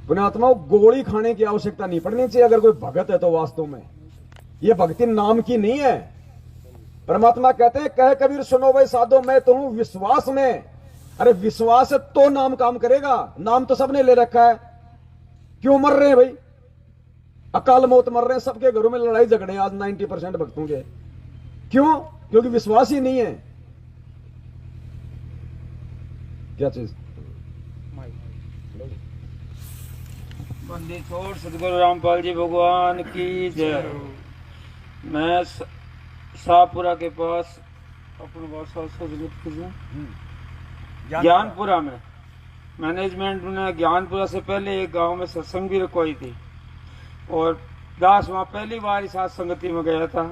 पुण्यात्मा, गोली खाने की आवश्यकता नहीं पड़नी चाहिए अगर कोई भगत है तो। वास्तव में ये भक्ति नाम की नहीं है। परमात्मा कहते हैं, कह कबीर सुनो भाई साधो, मैं तो हूं विश्वास में। अरे विश्वास है तो नाम काम करेगा। नाम तो सबने ले रखा है, क्यों मर रहे हैं भाई? अकाल मौत मर रहे हैं, सबके घरों में लड़ाई झगड़े आज 90% भक्तों के। क्यों? क्योंकि विश्वास ही नहीं है। क्या चीज? बंदी छोड़ सदगुरु रामपाल जी भगवान की जय। मैं शाहपुरा के पास अपने ज्ञानपुरा में मैनेजमेंट ने ज्ञानपुरा से पहले एक गांव में सत्संग भी रखवाई थी और दास वहाँ पहली बार इस साथ संगति में गया था।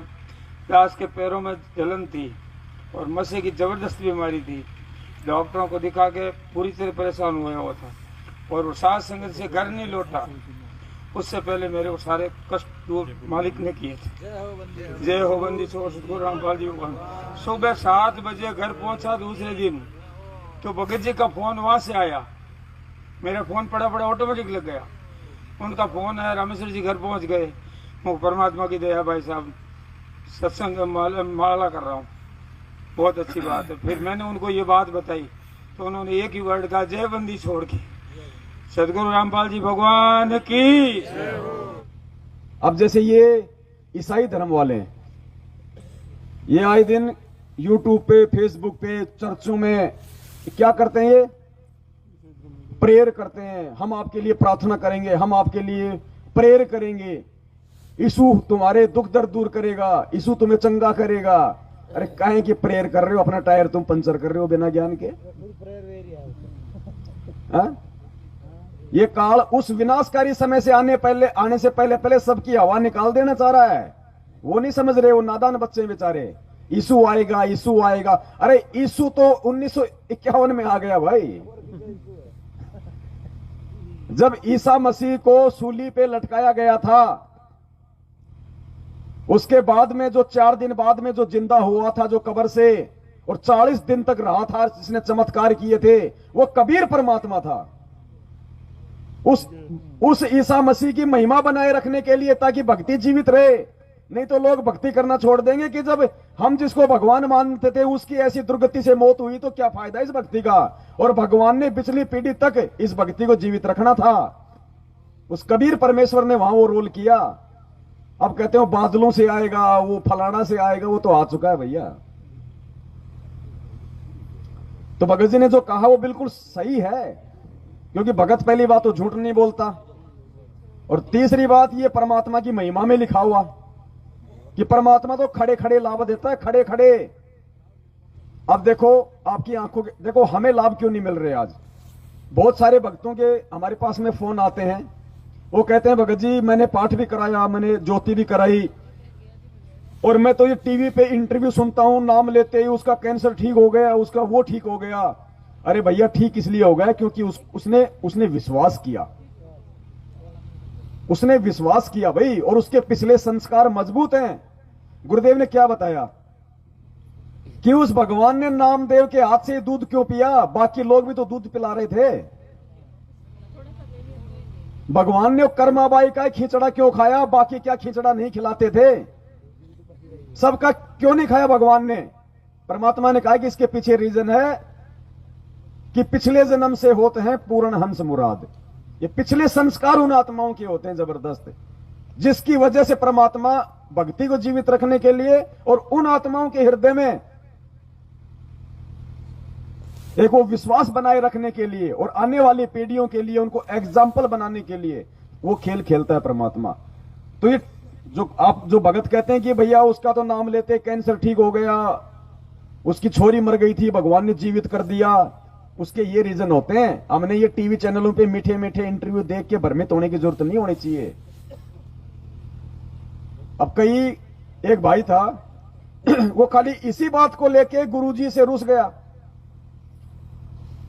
दास के पैरों में जलन थी और मसे की जबरदस्त बीमारी थी। डॉक्टरों को दिखा के पूरी तरह परेशान हुआ था और वो साथ संगत से घर नहीं लौटा। उससे पहले मेरे को सारे कष्ट दूर मालिक ने किए थे। जय हो बंदी छोड़ सतगुरु रामपाल जी भगवान। सुबह 7 बजे घर पहुंचा दूसरे दिन, तो भगत जी का फोन वहां से आया। मेरा फोन पड़ा ऑटोमेटिक लग गया। उनका फोन आया, रामेश्वर जी घर पहुंच गए। मैं परमात्मा की दया भाई साहब, सत्संग माला कर रहा हूँ, बहुत अच्छी बात है। फिर मैंने उनको ये बात बताई तो उन्होंने एक ही वर्ड कहा, जय बंदी छोड़ के। सदगुरु रामपाल जी भगवान की। अब जैसे ये ईसाई धर्म वाले हैं, ये आए दिन यूट्यूब पे, फेसबुक पे, चर्चों में क्या करते हैं? ये प्रेयर करते हैं, हम आपके लिए प्रार्थना करेंगे, हम आपके लिए प्रेयर करेंगे, यीशु तुम्हारे दुख दर्द दूर करेगा, यीशु तुम्हें चंगा करेगा। अरे काहे कि प्रेयर कर रहे हो? अपना टायर तुम पंचर कर रहे हो बिना ज्ञान के। ये काल उस विनाशकारी समय से आने से पहले सबकी हवा निकाल देना चाह रहा है। वो नहीं समझ रहे, वो नादान बच्चे बेचारे। यीशु आएगा, यीशु आएगा। अरे यीशु तो 1951 में आ गया भाई। जब ईसा मसीह को सूली पे लटकाया गया था, उसके बाद में जो 4 दिन बाद में जो जिंदा हुआ था जो कब्र से, और 40 दिन तक रहा था, जिसने चमत्कार किए थे, वो कबीर परमात्मा था। उस ईसा मसीह की महिमा बनाए रखने के लिए, ताकि भक्ति जीवित रहे। नहीं तो लोग भक्ति करना छोड़ देंगे कि जब हम जिसको भगवान मानते थे उसकी ऐसी दुर्गति से मौत हुई तो क्या फायदा इस भक्ति का। और भगवान ने पिछली पीढ़ी तक इस भक्ति को जीवित रखना था। उस कबीर परमेश्वर ने वहां वो रोल किया। अब कहते हो बादलों से आएगा, वो फलाना से आएगा, वो तो आ चुका है भैया। तो भगत जी ने जो कहा वो बिल्कुल सही है, क्योंकि भगत पहली बात तो झूठ नहीं बोलता, और तीसरी बात ये परमात्मा की महिमा में लिखा हुआ कि परमात्मा तो खड़े खड़े लाभ देता है, खड़े खड़े। अब देखो आपकी आंखों के, देखो हमें लाभ क्यों नहीं मिल रहे आज। बहुत सारे भक्तों के हमारे पास में फोन आते हैं, वो कहते हैं भगत जी मैंने पाठ भी कराया, मैंने ज्योति भी कराई, और मैं तो ये टीवी पे इंटरव्यू सुनता हूं, नाम लेते ही उसका कैंसर ठीक हो गया, उसका वो ठीक हो गया। अरे भैया ठीक इसलिए हो गया क्योंकि उसने विश्वास किया। उसने विश्वास किया भाई, और उसके पिछले संस्कार मजबूत हैं। गुरुदेव ने क्या बताया कि उस भगवान ने नामदेव के हाथ से दूध क्यों पिया? बाकी लोग भी तो दूध पिला रहे थे। भगवान ने कर्माबाई का खिचड़ा क्यों खाया? बाकी क्या खिचड़ा नहीं खिलाते थे? सबका क्यों नहीं खाया भगवान ने? परमात्मा ने कहा कि इसके पीछे रीजन है कि पिछले जन्म से होते हैं पूर्ण हंस मुराद। ये पिछले संस्कार उन आत्माओं के होते हैं जबरदस्त, जिसकी वजह से परमात्मा भक्ति को जीवित रखने के लिए और उन आत्माओं के हृदय में एक वो विश्वास बनाए रखने के लिए और आने वाली पीढ़ियों के लिए उनको एग्जाम्पल बनाने के लिए वो खेल खेलता है परमात्मा। तो ये जो भगत कहते हैं कि भैया उसका तो नाम लेते कैंसर ठीक हो गया, उसकी छोरी मर गई थी भगवान ने जीवित कर दिया, उसके ये रीजन होते हैं। हमने ये टीवी चैनलों पे मीठे मीठे इंटरव्यू देख के भ्रमित होने की जरूरत नहीं होनी चाहिए। अब एक भाई था वो खाली इसी बात को लेके गुरुजी से रुस गया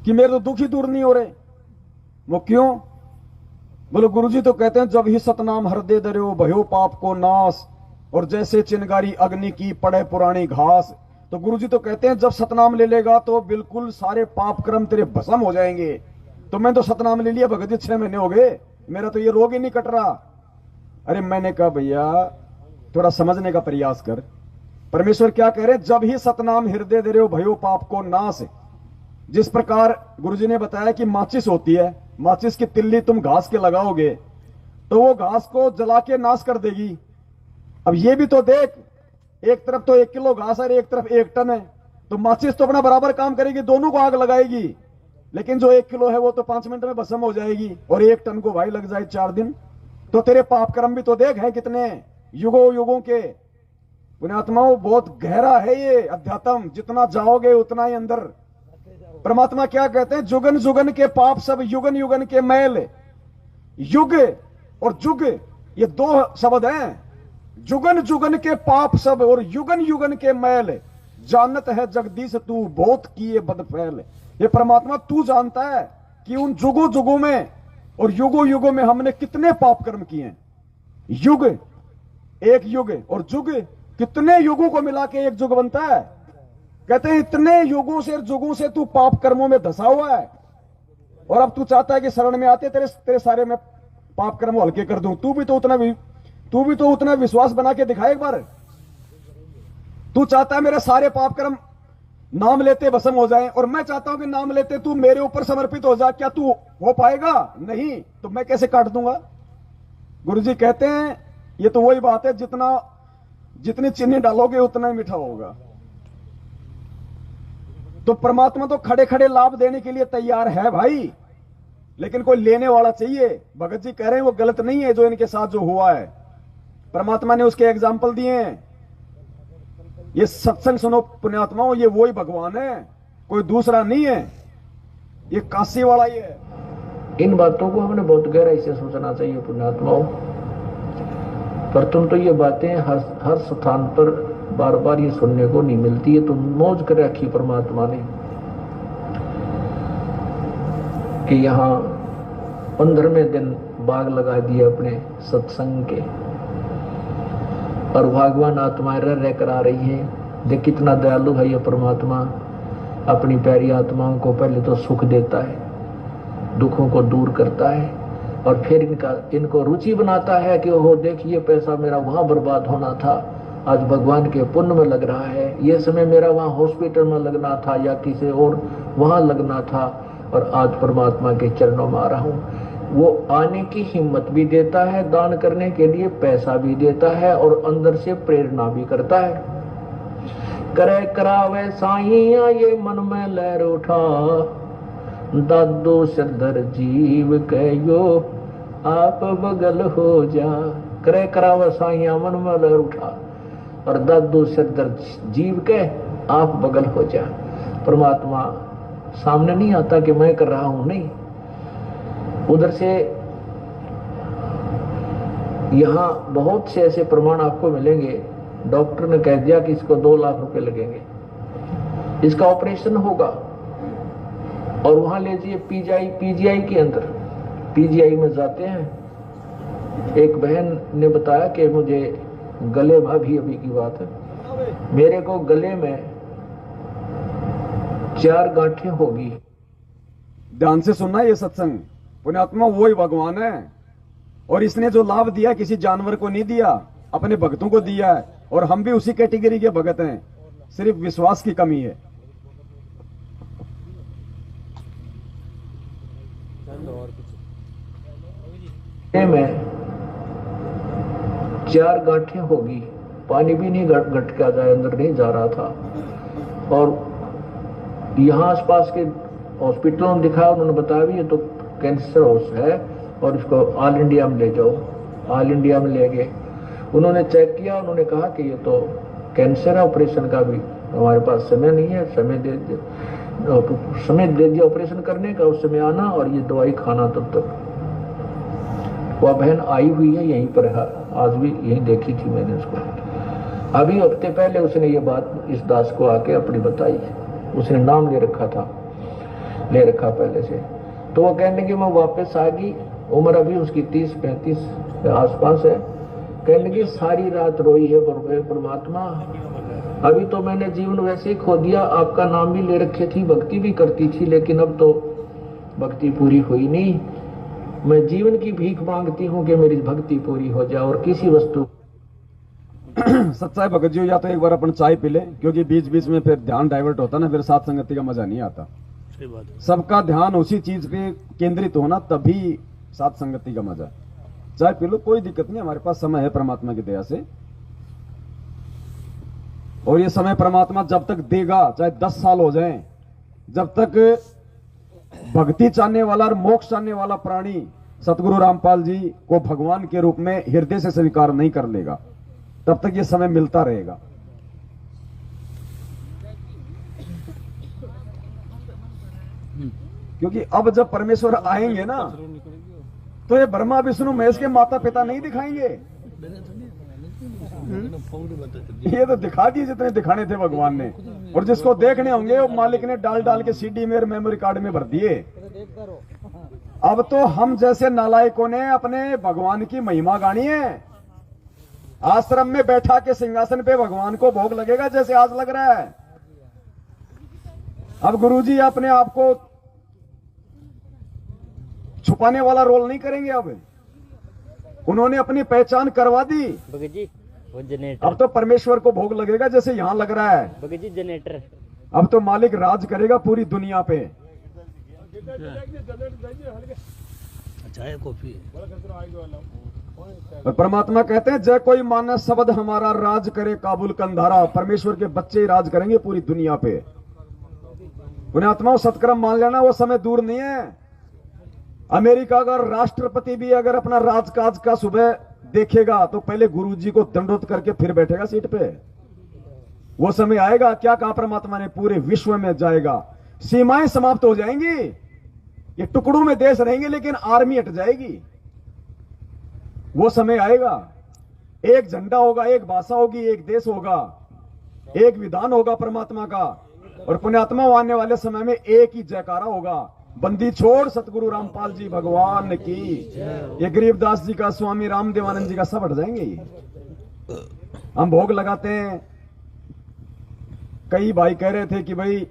कि मेरे तो दुख ही दूर नहीं हो रहे। वो क्यों? बोलो गुरुजी तो कहते हैं जब ही सतनाम हृदय दर्यो भयो पाप को नाश, और जैसे चिनगारी अग्नि की पड़े पुरानी घास। तो गुरुजी तो कहते हैं जब सतनाम ले लेगा तो बिल्कुल सारे पाप कर्म तेरे भस्म हो जाएंगे। तो मैं तो सतनाम ले लिया भगत जी, 6 महीने हो गए, मेरा तो ये रोग ही नहीं कट रहा। अरे मैंने कहा भैया थोड़ा समझने का प्रयास कर। परमेश्वर क्या कह रहे, जब ही सतनाम हृदय दे रहे हो भयो पाप को नाश। जिस प्रकार गुरुजी ने बताया कि माचिस होती है, माचिस की तिल्ली तुम घास के लगाओगे तो वो घास को जला के नाश कर देगी। अब ये भी तो देख, एक तरफ तो 1 किलो घास है, एक तरफ 1 टन है, तो माचिस तो अपना बराबर काम करेगी, दोनों को आग लगाएगी। लेकिन जो 1 किलो है वो तो 5 मिनट में भस्म हो जाएगी, और 1 टन को भाई लग जाए 4 दिन। तो तेरे पाप कर्म भी तो देख है कितने युगों युगों के। पुण्यात्माओं बहुत गहरा है ये अध्यात्म, जितना जाओगे उतना ही अंदर। परमात्मा क्या कहते हैं, जुगन जुगन के पाप सब युगन युगन के मैल। युग और जुग ये 2 शब्द हैं। जुगन जुगन के पाप सब और युगन युगन के मैल, जानत है जगदीश तू बहुत किए बद फैल। ये परमात्मा तू जानता है कि उन जुगों जुगों में और युगों युगों में हमने कितने पाप कर्म किए हैं। युग, एक युग, और जुग, कितने युगों को मिला के एक युग बनता है। कहते हैं इतने युगों से जुगों से तू पाप कर्मों में धसा हुआ है, और अब तू चाहता है कि शरण में आते तेरे सारे में पाप कर्म हल्के कर दूं। तू भी तो उतना विश्वास बना के दिखाए एक बार। तू चाहता है मेरे सारे पाप कर्म नाम लेते भस्म हो जाएं, और मैं चाहता हूं कि नाम लेते तू मेरे ऊपर समर्पित हो जा। क्या तू हो पाएगा? नहीं, तो मैं कैसे काट दूंगा। गुरुजी कहते हैं ये तो वही बात है, जितनी चीनी डालोगे उतना ही मीठा होगा। तो परमात्मा तो खड़े खड़े लाभ देने के लिए तैयार है भाई, लेकिन कोई लेने वाला चाहिए। भगत जी कह रहे हैं वो गलत नहीं है जो इनके साथ जो हुआ है, परमात्मा ने उसके एग्जाम्पल दिए हैं। ये सत्संग सुनो पुण्यात्माओं, ये वही भगवान है, कोई दूसरा नहीं है, ये काशी वाला ही है। इन बातों को हमने बहुत गहराई से सोचना चाहिए पुण्यात्माओं। पर तुम तो ये बातें हर स्थान पर बार बार ये सुनने को नहीं मिलती है। तुम मौज कर रखी परमात्मा ने कि यहाँ 15वें दिन बाग लगा दिए अपने सत्संग के, और भगवान आत्माएं रह कर आ रही है। देख कितना दयालु है ये परमात्मा, अपनी प्यारी आत्माओं को पहले तो सुख देता है, दुखों को दूर करता है, और फिर इनको रुचि बनाता है कि ओहो देख ये पैसा मेरा वहां बर्बाद होना था, आज भगवान के पुण्य में लग रहा है। ये समय मेरा वहां हॉस्पिटल में लगना था या किसी और वहां लगना था, और आज परमात्मा के चरणों में आ रहा हूं। वो आने की हिम्मत भी देता है, दान करने के लिए पैसा भी देता है, और अंदर से प्रेरणा भी करता है। करे करावे साईया ये मन में लहर उठा, दादो सरदर जीव कहो आप बगल हो जा। करे करावे साईया मन में लहर उठा, और दादो सरदर जीव के आप बगल हो जा। परमात्मा सामने नहीं आता कि मैं कर रहा हूं, नहीं, उधर से यहां बहुत से ऐसे प्रमाण आपको मिलेंगे। डॉक्टर ने कह दिया कि इसको 2 लाख रुपए लगेंगे, इसका ऑपरेशन होगा, और वहां ले जाइए पीजीआई के अंदर। पीजीआई में जाते हैं, एक बहन ने बताया कि मुझे गले में, अभी की बात है, मेरे को गले में 4 गांठें होगी। ध्यान से सुनना ये सत्संग, पुण्यात्मा वही भगवान है, और इसने जो लाभ दिया किसी जानवर को नहीं दिया, अपने भक्तों को दिया है, और हम भी उसी कैटेगरी के भगत हैं, सिर्फ विश्वास की कमी है। में 4 गांठें होगी, पानी भी नहीं घट के जाए, अंदर नहीं जा रहा था। और यहाँ आसपास के हॉस्पिटलों में दिखाया, उन्होंने बताया भी ये तो कैंसर हाउस है, और इसको ऑल इंडिया में ले जाओ। ऑल इंडिया में ले गए, उन्होंने चेक किया, उन्होंने कहा कि ये तो कैंसर है, ऑपरेशन का भी हमारे पास समय नहीं है, समय दे दिया ऑपरेशन करने का, उस समय आना और ये दवाई खाना। तब तक वह बहन आई हुई है यहीं पर, आज भी यहीं देखी थी मैंने उसको। अभी हफ्ते पहले उसने ये बात इस दास को आके अपनी बताई, उसने नाम ले रखा पहले से। तो वो कहने की मैं वापस आ गई, उम्र अभी उसकी 30-35 के आसपास है। कहने की सारी रात रोई है परमात्मा, अभी तो मैंने जीवन वैसे ही खो दिया, आपका नाम भी ले रखे थी, भक्ति भी करती थी, लेकिन अब तो भक्ति पूरी हुई नहीं। मैं जीवन की भीख मांगती हूँ कि मेरी भक्ति पूरी हो जाए और किसी वस्तु सच्चाई भगत जी, या तो एक बार अपन चाय पी ले, क्योंकि बीच बीच में फिर ध्यान डाइवर्ट होता ना, फिर साथ संगति का मजा नहीं आता। सही बात है। सबका ध्यान उसी चीज पे केंद्रित होना, तभी साथ संगति का मजा। चाय पी लो, कोई दिक्कत नहीं, हमारे पास समय है परमात्मा की दया से। और ये समय परमात्मा जब तक देगा, चाहे 10 साल हो जाएं, जब तक भक्ति चाहने वाला और मोक्ष चाहने वाला प्राणी सतगुरु रामपाल जी को भगवान के रूप में हृदय से स्वीकार नहीं कर लेगा, तब तक ये समय मिलता रहेगा। क्योंकि अब जब परमेश्वर आएंगे ना, तो ये ब्रह्मा विष्णु महेश के माता पिता नहीं दिखाएंगे, ये तो दिखा दिए जितने दिखाने थे भगवान ने, और जिसको देखने होंगे वो मालिक ने डाल डाल के सीडी में, मेमोरी कार्ड में भर दिए। अब तो हम जैसे नालायकों ने अपने भगवान की महिमा गानी है। आश्रम में बैठा के सिंहासन पे भगवान को भोग लगेगा जैसे आज लग रहा है। अब गुरुजी अपने आप को छुपाने वाला रोल नहीं करेंगे। अब उन्होंने अपनी पहचान करवा दी। भगत जी वो जनरेटर, अब तो परमेश्वर को भोग लगेगा जैसे यहां लग रहा है। भगत जी जनरेटर, अब तो मालिक राज करेगा पूरी दुनिया पे। चाय कॉफी। और परमात्मा कहते हैं, जय कोई माने शब्द हमारा, राज करे काबुल कंधारा। परमेश्वर के बच्चे ही राज करेंगे पूरी दुनिया पे। उन्हें आत्माओं सत्कर्म मान लेना, वो समय दूर नहीं है। अमेरिका का राष्ट्रपति भी अगर अपना राजकाज का सुबह देखेगा तो पहले गुरुजी को दंडोत करके फिर बैठेगा सीट पे। वो समय आएगा, क्या कहा परमात्मा ने, पूरे विश्व में जाएगा, सीमाएं समाप्त हो जाएंगी, ये टुकड़ों में देश रहेंगे लेकिन आर्मी हट जाएगी। वो समय आएगा, एक झंडा होगा, एक भाषा होगी, एक देश होगा, एक विधान होगा परमात्मा का। और पुण्यात्मा आने वाले समय में एक ही जयकारा होगा, बंदी छोड़ सतगुरु रामपाल जी भगवान की। ये गरीबदास जी का, स्वामी रामदेवानंद जी का, सब हट जाएंगे। ये हम भोग लगाते हैं। कई भाई कह रहे थे कि भाई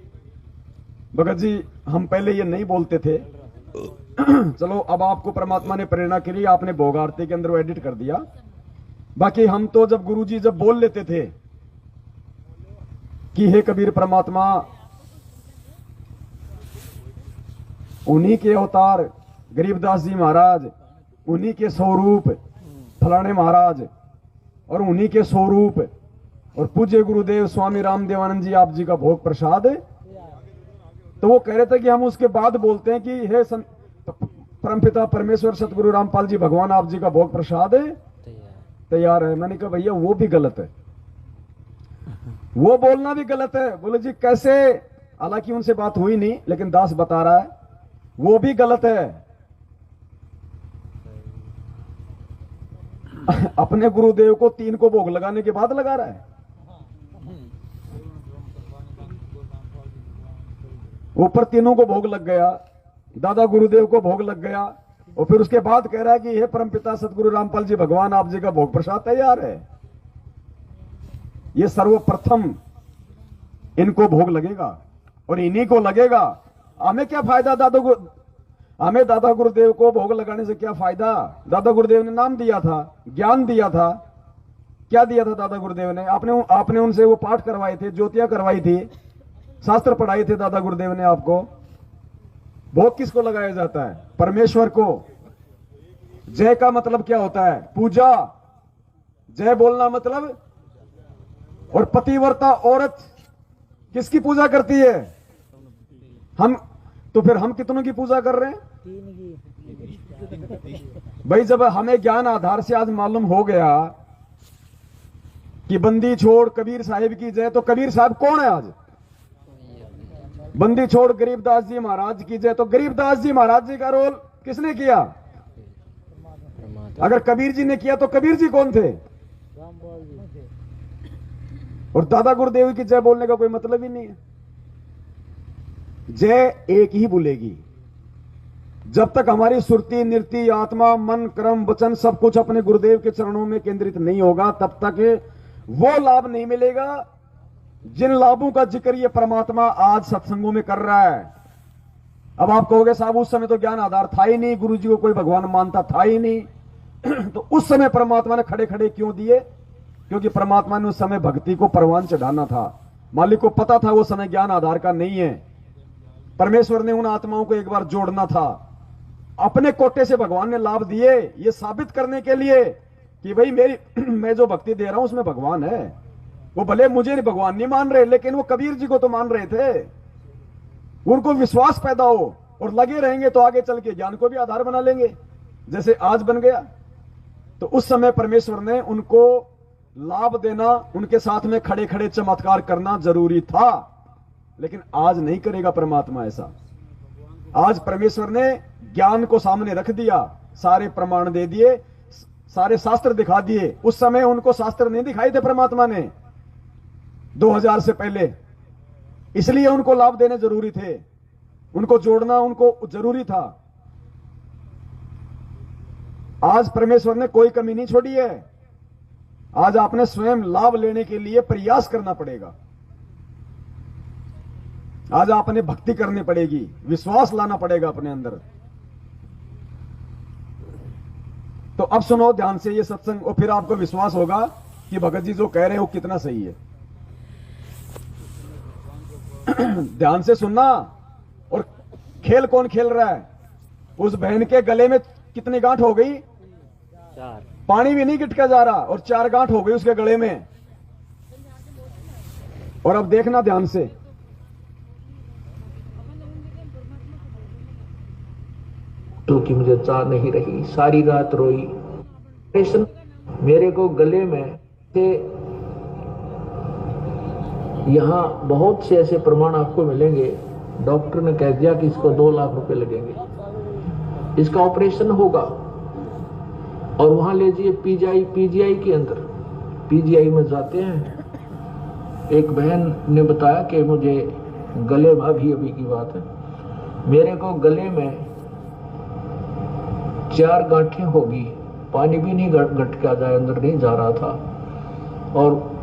भगत जी हम पहले ये नहीं बोलते थे। चलो अब आपको परमात्मा ने प्रेरणा के लिए आपने भोग आरती के अंदर वो एडिट कर दिया। बाकी हम तो जब गुरुजी जब बोल लेते थे कि हे कबीर परमात्मा, उन्हीं के अवतार गरीबदास जी महाराज, उन्हीं के स्वरूप फलाने महाराज, और उन्हीं के स्वरूप और पूज्य गुरुदेव स्वामी रामदेवानंद जी आप जी का भोग प्रसाद। तो वो कह रहे थे कि हम उसके बाद बोलते हैं कि हे परमपिता परमेश्वर सतगुरु रामपाल जी भगवान आप जी का भोग प्रसाद तैयार है। मैंने कहा भैया वो भी गलत है, वो बोलना भी गलत है। बोले जी कैसे? हालांकि उनसे बात हुई नहीं, लेकिन दास बता रहा है वो भी गलत है। अपने गुरुदेव को 3 को भोग लगाने के बाद लगा रहा है। ऊपर तीनों को भोग लग गया, दादा गुरुदेव को भोग लग गया, और फिर उसके बाद कह रहा है कि हे परमपिता सतगुरु रामपाल जी भगवान आप जी का भोग प्रसाद तैयार है। ये सर्वप्रथम इनको भोग लगेगा और इन्हीं को लगेगा। हमें क्या फायदा हमें दादा गुरुदेव को भोग लगाने से क्या फायदा? दादा गुरुदेव ने नाम दिया था, ज्ञान दिया था। क्या दिया था दादा गुरुदेव ने? आपने उनसे वो पाठ करवाए थे, ज्योतियां करवाई थी, शास्त्र पढ़ाए थे दादा गुरुदेव ने आपको। भोग किसको लगाया जाता है? परमेश्वर को। जय का मतलब क्या होता है? पूजा। जय बोलना मतलब। और पतिव्रता औरत किसकी पूजा करती है? हम। तो फिर हम कितनों की पूजा कर रहे हैं? भाई जब हमें ज्ञान आधार से आज मालूम हो गया कि बंदी छोड़ कबीर साहिब की जय, तो कबीर साहब कौन है आज? बंदी छोड़ गरीबदास जी महाराज की जय, तो गरीबदास जी महाराज जी का रोल किसने किया? अगर कबीर जी ने किया तो कबीर जी कौन थे? और दादा गुरुदेव की जय बोलने का कोई मतलब ही नहीं है। जय एक ही बोलेगी। जब तक हमारी सुरती, नृत्य, आत्मा, मन, कर्म, वचन सब कुछ अपने गुरुदेव के चरणों में केंद्रित नहीं होगा, तब तक वो लाभ नहीं मिलेगा जिन लाभों का जिक्र ये परमात्मा आज सत्संगों में कर रहा है। अब आप कहोगे साहब उस समय तो ज्ञान आधार था ही नहीं, गुरु जी को कोई भगवान मानता था ही नहीं। तो उस समय परमात्मा ने खड़े खड़े क्यों दिए? क्योंकि परमात्मा ने उस समय भक्ति को परवान चढ़ाना था। मालिक को पता था वो समय ज्ञान आधार का नहीं है। परमेश्वर ने उन आत्माओं को एक बार जोड़ना था। अपने कोटे से भगवान ने लाभ दिए ये साबित करने के लिए कि भाई मेरी मैं जो भक्ति दे रहा हूं उसमें भगवान है। वो भले मुझे भगवान नहीं मान रहे, लेकिन वो कबीर जी को तो मान रहे थे। उनको विश्वास पैदा हो और लगे रहेंगे तो आगे चल के ज्ञान को भी आधार बना लेंगे, जैसे आज बन गया। तो उस समय परमेश्वर ने उनको लाभ देना, उनके साथ में खड़े खड़े चमत्कार करना जरूरी था। लेकिन आज नहीं करेगा परमात्मा ऐसा। आज परमेश्वर ने ज्ञान को सामने रख दिया, सारे प्रमाण दे दिए, सारे शास्त्र दिखा दिए। उस समय उनको शास्त्र नहीं दिखाए थे परमात्मा ने 2000 से पहले, इसलिए उनको लाभ देने जरूरी थे, उनको जोड़ना उनको जरूरी था। आज परमेश्वर ने कोई कमी नहीं छोड़ी है। आज आपने स्वयं लाभ लेने के लिए प्रयास करना पड़ेगा। आज आपने भक्ति करनी पड़ेगी, विश्वास लाना पड़ेगा अपने अंदर। तो अब सुनो ध्यान से ये सत्संग, और फिर आपको विश्वास होगा कि भगत जी जो कह रहे हैं वो कितना सही है। ध्यान से सुनना। और खेल कौन खेल रहा है? उस बहन के गले में कितनी गांठ हो गई? 4। पानी भी नहीं गिटका जा रहा और 4 गांठ हो गई उसके गले में। और अब देखना ध्यान से, तो कि मुझे चाह नहीं रही, सारी रात रोई। ऑपरेशन मेरे को गले में थे। यहाँ बहुत से ऐसे प्रमाण आपको मिलेंगे। डॉक्टर ने कह दिया कि इसको 2 लाख रुपए लगेंगे, इसका ऑपरेशन होगा। और वहां ले जाइए पीजीआई के अंदर। पीजीआई में जाते हैं। एक बहन ने बताया कि मुझे गले में, अभी की बात है, मेरे को गले में 4 गांठें होगी, पानी भी नहीं गटका जाए, अंदर नहीं जा रहा था। और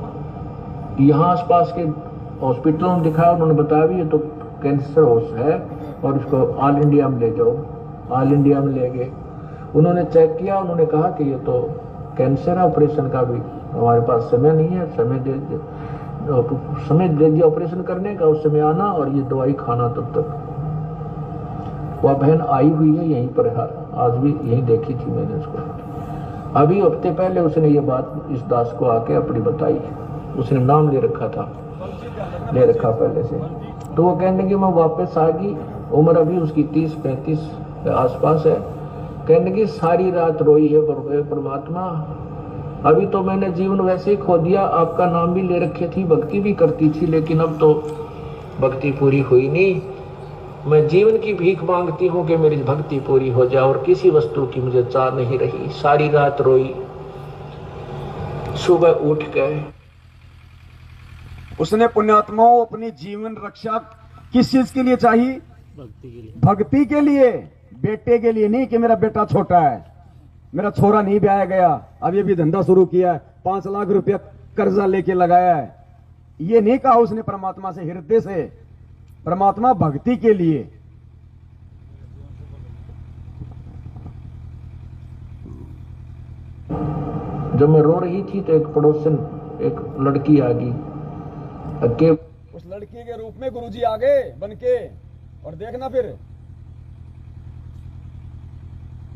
यहाँ आसपास के हॉस्पिटलों में दिखाया, उन्होंने बताया भी ये तो कैंसर है और इसको ऑल इंडिया में ले जाओ। ऑल इंडिया में ले गए, उन्होंने चेक किया, उन्होंने कहा कि ये तो कैंसर है, ऑपरेशन का भी हमारे पास समय नहीं है, समय दे दिया ऑपरेशन करने का, उस समय आना और ये दवाई खाना तब तक। वह बहन आई हुई है यहीं पर, आज भी यहीं देखी थी मैंने उसको। अभी हफ्ते पहले उसने ये बात इस दास को आके अपनी बताई। उसने नाम ले रखा पहले से। तो वो कहने की मैं वापस आ गई, उम्र अभी उसकी 30-35 आसपास है। कहने की सारी रात रोई है परमात्मा, अभी तो मैंने जीवन वैसे ही खो दिया, आपका नाम भी ले रखे थी, भक्ति भी करती थी, लेकिन अब तो भक्ति पूरी हुई नहीं। मैं जीवन की भीख मांगती हूँ कि मेरी भक्ति पूरी हो जाए, और किसी वस्तु की मुझे चाह नहीं रही। सारी रात रोई, सुबह उठ गए। उसने पुण्यात्माओं अपनी जीवन रक्षा किस चीज के लिए चाहिए? भक्ति के लिए। भक्ति के लिए, बेटे के लिए नहीं कि मेरा बेटा छोटा है, मेरा छोरा नहीं ब्याया गया, अब ये भी धंधा शुरू किया है, 5 लाख रुपया कर्जा लेके लगाया है। ये नहीं कहा उसने परमात्मा से, हृदय से। परमात्मा भक्ति के लिए। जब मैं रो रही थी तो एक पड़ोसन, एक लड़की आ गई। उस लड़की के रूप में गुरुजी आ गए बन के, और देखना फिर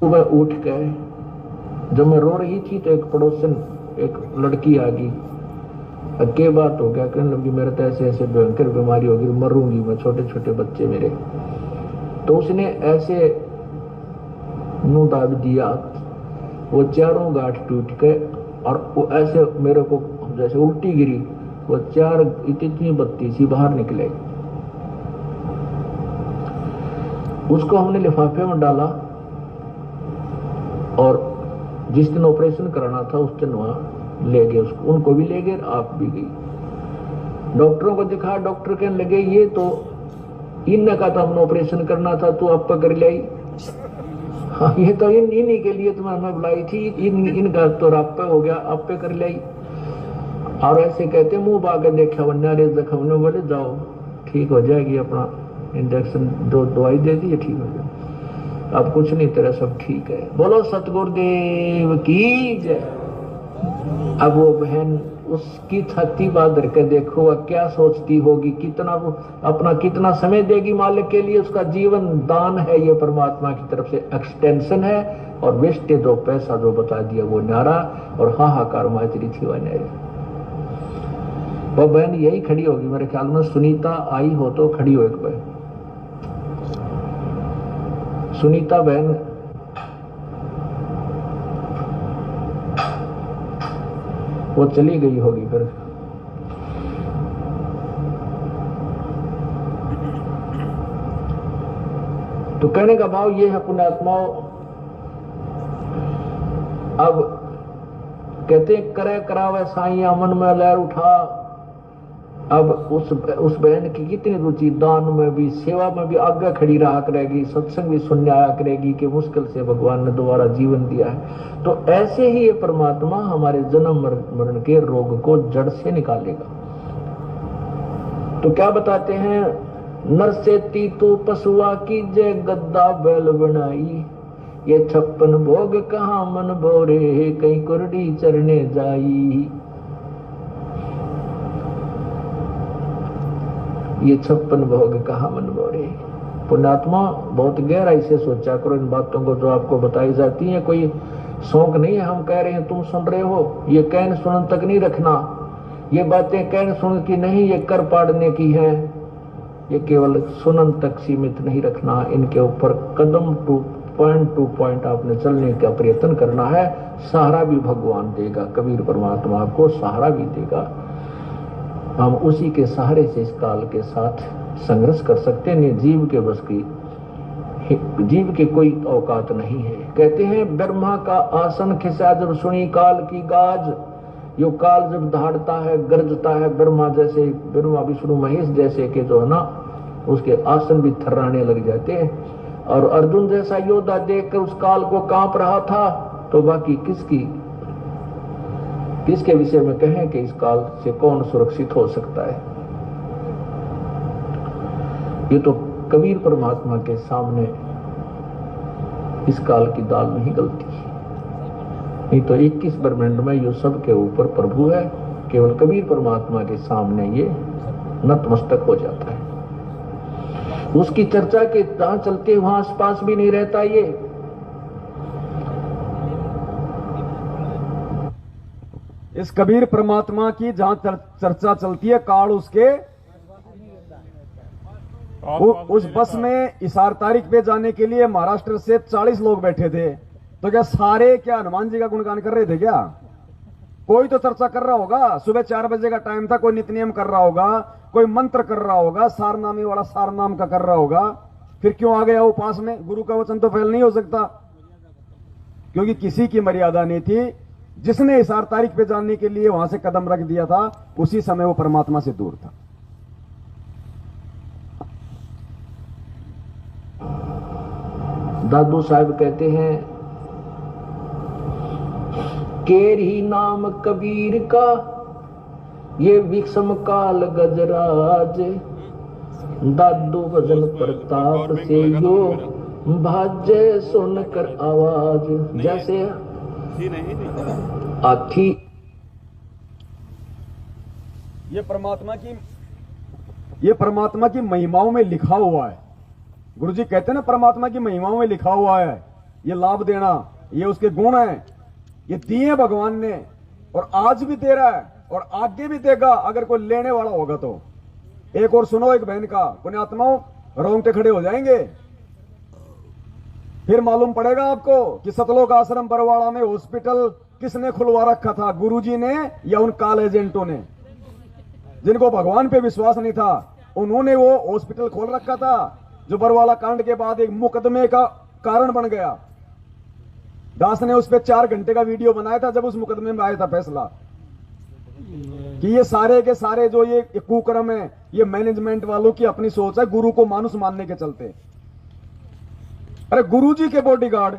सुबह उठ गए। जब मैं रो रही थी तो एक पड़ोसन, एक लड़की आ गई। क्या बात हो गया? कहने लगी मेरे तो ऐसे ऐसे भयंकर बीमारी होगी, मरूंगी मैं, छोटे छोटे बच्चे मेरे। तो उसने ऐसे मुंह दाब दिया, वो 4 गांठ टूट गए, और वो ऐसे मेरे को जैसे उल्टी गिरी, वो 4 इतनी बत्ती सी बाहर निकले। उसको हमने लिफाफे में डाला, और जिस दिन ऑपरेशन कराना था उस दिन वहां ले गए उसको, उनको भी ले गए, आप भी गई। डॉक्टरों को दिखा, डॉक्टर कहने लगे ये तो इनने का तो हमने ऑपरेशन करना था, तू आप कर लाई। हाँ, ये तो इन्हीं के लिए तुम्हें हमें बुलाई थी, इनका तो आप हो गया, आप पे कर लाई। और ऐसे कहते मुंह बाग देखा वन्यारे जख्म ने, बोले जाओ ठीक हो जाएगी, अपना इंजेक्शन जो दवाई दे दी ठीक हो गया, अब कुछ नहीं, तेरा सब ठीक है। बोलो सतगुरुदेव की जय। अब वो बहन उसकी छाती बांध के देखो वह क्या सोचती होगी, कितना वो अपना कितना समय देगी मालिक के लिए। उसका जीवन दान है, ये परमात्मा की तरफ से एक्सटेंशन है। और वेस्टेज जो पैसा जो बता दिया वो न्यारा, और हाहाकार माजरी थी वह न्यारी। वो बहन यही खड़ी होगी मेरे ख्याल में, सुनीता आई हो तो खड़ी हो एक बहन, सुनीता बहन। वो चली गई होगी फिर। तो कहने का भाव ये है पुण्यात्माओं, अब कहते करे करावे साइया मन में लहर उठा। अब उस बहन की कितनी रुचि दान में भी, सेवा में भी आगे खड़ी रहा करेगी, सत्संग भी सुनने आया करेगी कि मुश्किल से भगवान ने दोबारा जीवन दिया है। तो ऐसे ही ये परमात्मा हमारे जन्म मरण के रोग को जड़ से निकालेगा। तो क्या बताते हैं, नर से तीतु पशुआ की जय गद्दा बैल बनाई, ये 56 भोग कहाँ मन बोरे, कहीं कुरडी चरने जाई। ये 56 भोग कहाँ मन बोरे। पुण्यात्मा बहुत गहराई से सोचा करो इन बातों को जो आपको बताई जाती है। कोई शौक नहीं है हम कह रहे हैं तुम सुन रहे हो, ये कहन सुनन तक नहीं रखना। ये बातें कहन सुन की नहीं, ये कर पाड़ने की है। ये केवल सुनन तक सीमित नहीं रखना, इनके ऊपर कदम टू पॉइंट आपने चलने का प्रयत्न करना है। सहारा भी भगवान देगा, कबीर परमात्मा आपको सहारा भी देगा। हम उसी के सहारे से इस काल के साथ संघर्ष कर सकते हैं। जीव के बस की, जीव के कोई औकात नहीं है। कहते हैं ब्रह्मा का आसन खिसा जब सुनी काल की गाज। यो काल जब दहाड़ता है गरजता है, ब्रह्मा जैसे, ब्रह्मा विष्णु महेश जैसे के जो है ना, उसके आसन भी थर्राने लग जाते हैं। और अर्जुन जैसा योद्धा देखकर उस काल को कांप रहा था, तो बाकी किसके विषय में कहें कि इस काल से कौन सुरक्षित हो सकता है। ये तो कबीर परमात्मा के सामने इस काल की दाल में ही गलती है, नहीं तो 21 ब्रह्मांड में ये सब के ऊपर प्रभु है। केवल कबीर परमात्मा के सामने ये नतमस्तक हो जाता है। उसकी चर्चा के जहां चलते वहां आसपास भी नहीं रहता। ये इस कबीर परमात्मा की जहां चर्चा चलती है, काल उसके उस बस में इसार तारीख पे जाने के लिए महाराष्ट्र से 40 लोग बैठे थे। तो क्या सारे क्या हनुमान जी का गुणगान कर रहे थे क्या? कोई तो चर्चा कर रहा होगा। सुबह 4 बजे का टाइम था, कोई नित्य नियम कर रहा होगा, कोई मंत्र कर रहा होगा, सारनामी वाला सारनाम का कर रहा होगा। फिर क्यों आ गया वो पास में? गुरु का वचन तो फेल नहीं हो सकता, क्योंकि किसी की मर्यादा नहीं थी। जिसने इसार तारीख पे जाने के लिए वहां से कदम रख दिया था, उसी समय वो परमात्मा से दूर था। दादू साहब कहते हैं, केर ही नाम कबीर का ये विषम काल गजराज। दादू भजन प्रताप से यो भाज्य सुनकर आवाज। जैसे आथी ये परमात्मा की महिमाओं में लिखा हुआ है। गुरुजी कहते हैं ना, परमात्मा की महिमाओं में लिखा हुआ है। ये लाभ देना, ये उसके गुण हैं, ये दिए भगवान ने, और आज भी दे रहा है और आगे भी देगा अगर कोई लेने वाला होगा तो। एक और सुनो एक बहन का, पुण्यात्माओं रोंगटे खड़े हो जाएंगे। फिर मालूम पड़ेगा आपको कि सतलोक आश्रम बरवाड़ा में हॉस्पिटल किसने खुलवा रखा था, गुरुजी ने या उन काल एजेंटों ने? जिनको भगवान पे विश्वास नहीं था, उन्होंने वो हॉस्पिटल खोल रखा था, जो बरवाला कांड के बाद एक मुकदमे का कारण बन गया। दास ने उस पर 4 घंटे का वीडियो बनाया था जब उस मुकदमे में आया था फैसला कि ये सारे के सारे जो ये कुकर्म है, ये मैनेजमेंट वालों की अपनी सोच है, गुरु को मानुस मानने के चलते। अरे गुरुजी के बॉडीगार्ड,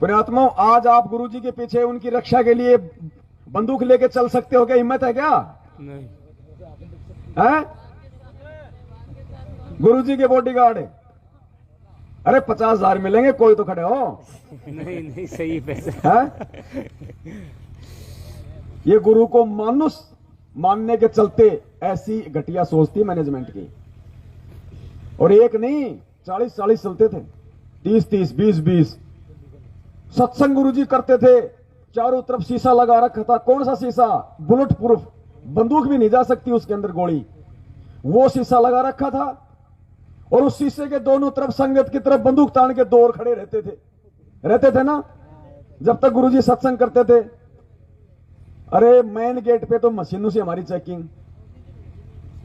पुण्यात्माओं, आज आप गुरुजी के पीछे उनकी रक्षा के लिए बंदूक लेके चल सकते हो क्या? हिम्मत है क्या? नहीं है? गुरुजी के बॉडीगार्ड। अरे 50,000 मिलेंगे, कोई तो खड़े हो। नहीं नहीं सही पैसा। है? ये गुरु को मानुस मानने के चलते ऐसी घटिया सोच थी मैनेजमेंट की। और एक नहीं 40-40 चलते थे, 30-30, 20-20 सत्संग गुरुजी करते थे। चारों तरफ शीशा लगा रखा था। कौन सा शीशा? बुलेट प्रूफ, बंदूक भी नहीं जा सकती उसके अंदर गोली, वो शीशा लगा रखा था। और उस शीशे के दोनों तरफ संगत की तरफ बंदूक तान के दो और खड़े रहते थे ना, जब तक गुरुजी सत्संग करते थे। अरे मेन गेट पे तो मशीनों से हमारी चेकिंग।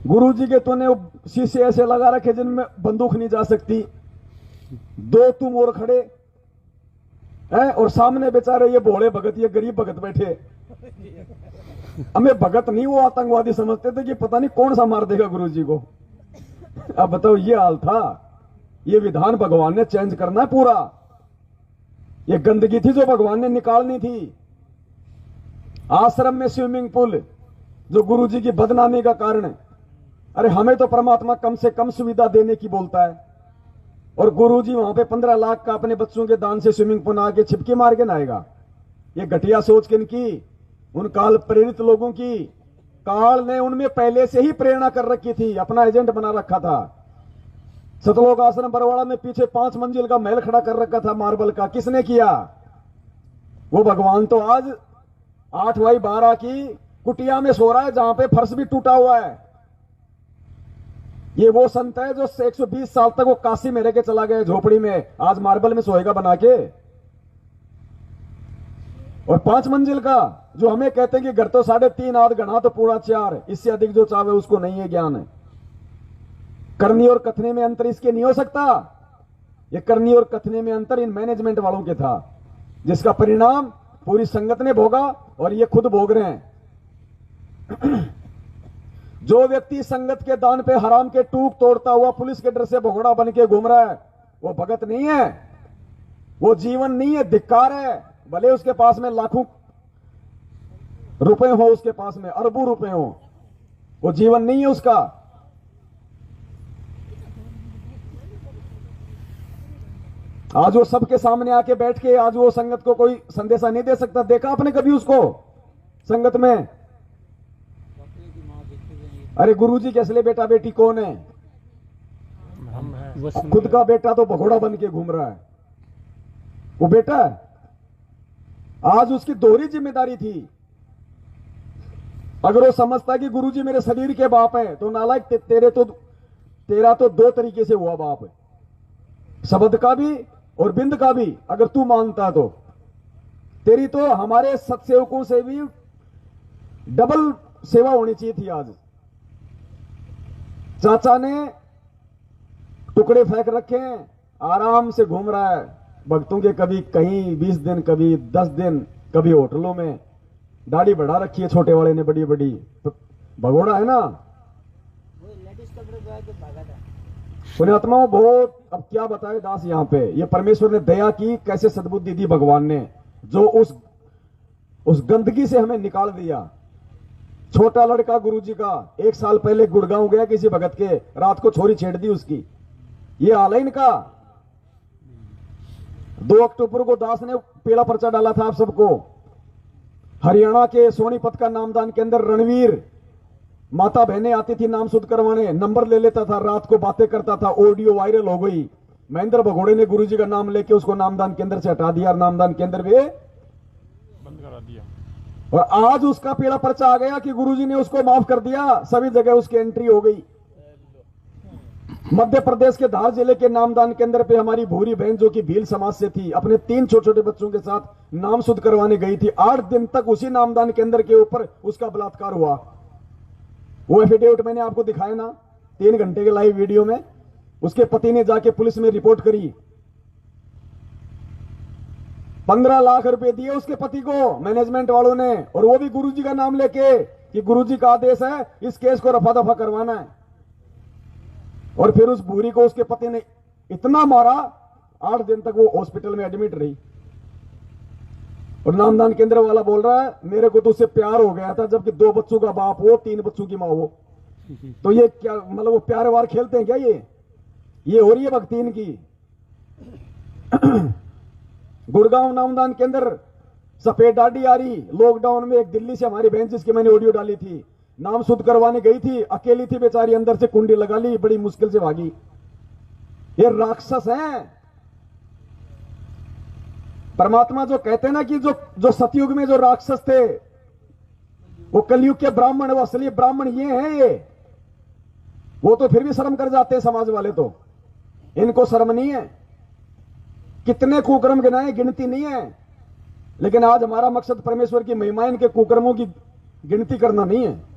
गुरुजी के तूने शीशे ऐसे लगा रखे जिनमें बंदूक नहीं जा सकती, दो तुम और खड़े हैं, और सामने बेचारे ये भोले भगत, ये गरीब भगत बैठे। हमें भगत नहीं, वो आतंकवादी समझते थे कि पता नहीं कौन सा मार देगा गुरुजी को। अब बताओ, ये हाल था। ये विधान भगवान ने चेंज करना है पूरा। ये गंदगी थी जो भगवान ने निकालनी थी। आश्रम में स्विमिंग पूल जो गुरुजी की बदनामी का कारण है। अरे हमें तो परमात्मा कम से कम सुविधा देने की बोलता है, और गुरुजी वहां पे 15 लाख का अपने बच्चों के दान से स्विमिंग पूल आके छिपके मार के नहाएगा। ये घटिया सोच किनकी? उन काल प्रेरित लोगों की। काल ने उनमें पहले से ही प्रेरणा कर रखी थी, अपना एजेंट बना रखा था। सतलोक आश्रम बरवाड़ा में पीछे 5 मंजिल का महल खड़ा कर रखा था मार्बल का। किसने किया? वो भगवान तो आज 8x12 की कुटिया में सो रहा है, जहां पे फर्श भी टूटा हुआ है। ये वो संत है जो 120 साल तक वो काशी में रह के चला गया झोपड़ी में, आज मार्बल में सोएगा बना के। और 5 मंजिल का जो हमें कहते हैं कि घर तो 3.5 आध गणा तो पूरा 4, इससे अधिक जो चाहे उसको नहीं है ज्ञान है। करनी और कथने में अंतर इसके नहीं हो सकता। ये करनी और कथने में अंतर इन मैनेजमेंट वालों के था, जिसका परिणाम पूरी संगत ने भोगा और ये खुद भोग रहे हैं। जो व्यक्ति संगत के दान पे हराम के टूक तोड़ता हुआ पुलिस के डर से भगोड़ा बन के घूम रहा है, वो भगत नहीं है, वो जीवन नहीं है, धिक्कार है। भले उसके पास में लाखों रुपए हो, उसके पास में अरबों रुपए हो, वो जीवन नहीं है उसका। आज वो सबके सामने आके बैठ के आज वो संगत को कोई संदेशा नहीं दे सकता। देखा आपने कभी उसको संगत में? अरे गुरुजी के असली बेटा बेटी कौन है? खुद का बेटा तो भगोड़ा बन के घूम रहा है, वो बेटा है। आज उसकी दोहरी जिम्मेदारी थी। अगर वो समझता कि गुरुजी मेरे शरीर के बाप है, तो नालायक तेरा तो 2 तरीके से हुआ बाप है, शब्द का भी और बिंद का भी। अगर तू मानता तो तेरी तो हमारे सत्सेवकों से भी डबल सेवा होनी चाहिए थी। आज चाचा ने टुकड़े फेंक रखे हैं, आराम से घूम रहा है भक्तों के, कभी कहीं 20 दिन, कभी 10 दिन, कभी होटलों में। दाढ़ी बढ़ा रखी है छोटे वाले ने बड़ी बड़ी, भगोड़ा है ना। पुण्यात्माओं बहुत, अब क्या बताए दास यहां पे। ये परमेश्वर ने दया की, कैसे सद्बुद्धि दी भगवान ने, जो उस गंदगी से हमें निकाल दिया। छोटा लड़का गुरुजी का 1 साल पहले गुड़गांव गया किसी भगत के, रात को छोरी छेड़ दी उसकी। ये हाल है इनका। 2 अक्टूबर को दास ने पीला पर्चा डाला था आप सबको। हरियाणा के सोनीपत का नामदान के अंदर रणवीर, माता बहनें आती थी नाम शुद्ध करवाने, नंबर ले लेता था, रात को बातें करता था, ऑडियो वायरल हो गई। महेंद्र भगोड़े ने गुरुजी का नाम लेके उसको नामदान केंद्र से हटा दिया, नामदान केंद्र भी बंद करा दिया। और आज उसका पीला पर्चा आ गया कि गुरुजी ने उसको माफ कर दिया, सभी जगह उसकी एंट्री हो गई। मध्य प्रदेश के धार जिले के नामदान केंद्र पे हमारी भूरी बहन जो कि भील समाज से थी, अपने 3 छोटे छोटे बच्चों के साथ नाम शुद्ध करवाने गई थी। 8 दिन तक उसी नामदान केंद्र के ऊपर उसका बलात्कार हुआ। वो एफिडेविट मैंने आपको दिखाया ना 3 घंटे के लाइव वीडियो में। उसके पति ने जाके पुलिस में रिपोर्ट करी। 15 लाख रुपए दिए उसके पति को मैनेजमेंट वालों ने, और वो भी गुरुजी का नाम लेके कि गुरुजी का आदेश है इस केस को रफा दफा करवाना है। और फिर उस भूरी को उसके पति ने इतना मारा, 8 दिन तक वो हॉस्पिटल में एडमिट रही। और नामदान केंद्र वाला बोल रहा है मेरे को तो उससे प्यार हो गया था, जबकि 2 बच्चों का बाप हो, 3 बच्चों की मां हो। तो ये क्या मतलब वो प्यार वार खेलते हैं क्या? ये ये हो रही है भक्ति इनकी। गुड़गांव नामदान के अंदर सफेद डाडी आ रही लॉकडाउन में, एक दिल्ली से हमारी बहन जिसकी मैंने ऑडियो डाली थी, नाम शुद्ध करवाने गई थी, अकेली थी बेचारी, अंदर से कुंडी लगा ली, बड़ी मुश्किल से भागी। ये राक्षस हैं। परमात्मा जो कहते हैं ना कि जो सतयुग में जो राक्षस थे वो कलयुग के ब्राह्मण, वो असली ब्राह्मण ये हैं। ये वो तो फिर भी शर्म कर जाते हैं समाज वाले, तो इनको शर्म नहीं है। कितने कुकर्म गिनाए, गिनती नहीं है। लेकिन आज हमारा मकसद परमेश्वर की महिमा, इनके कुकर्मों की गिनती करना नहीं है।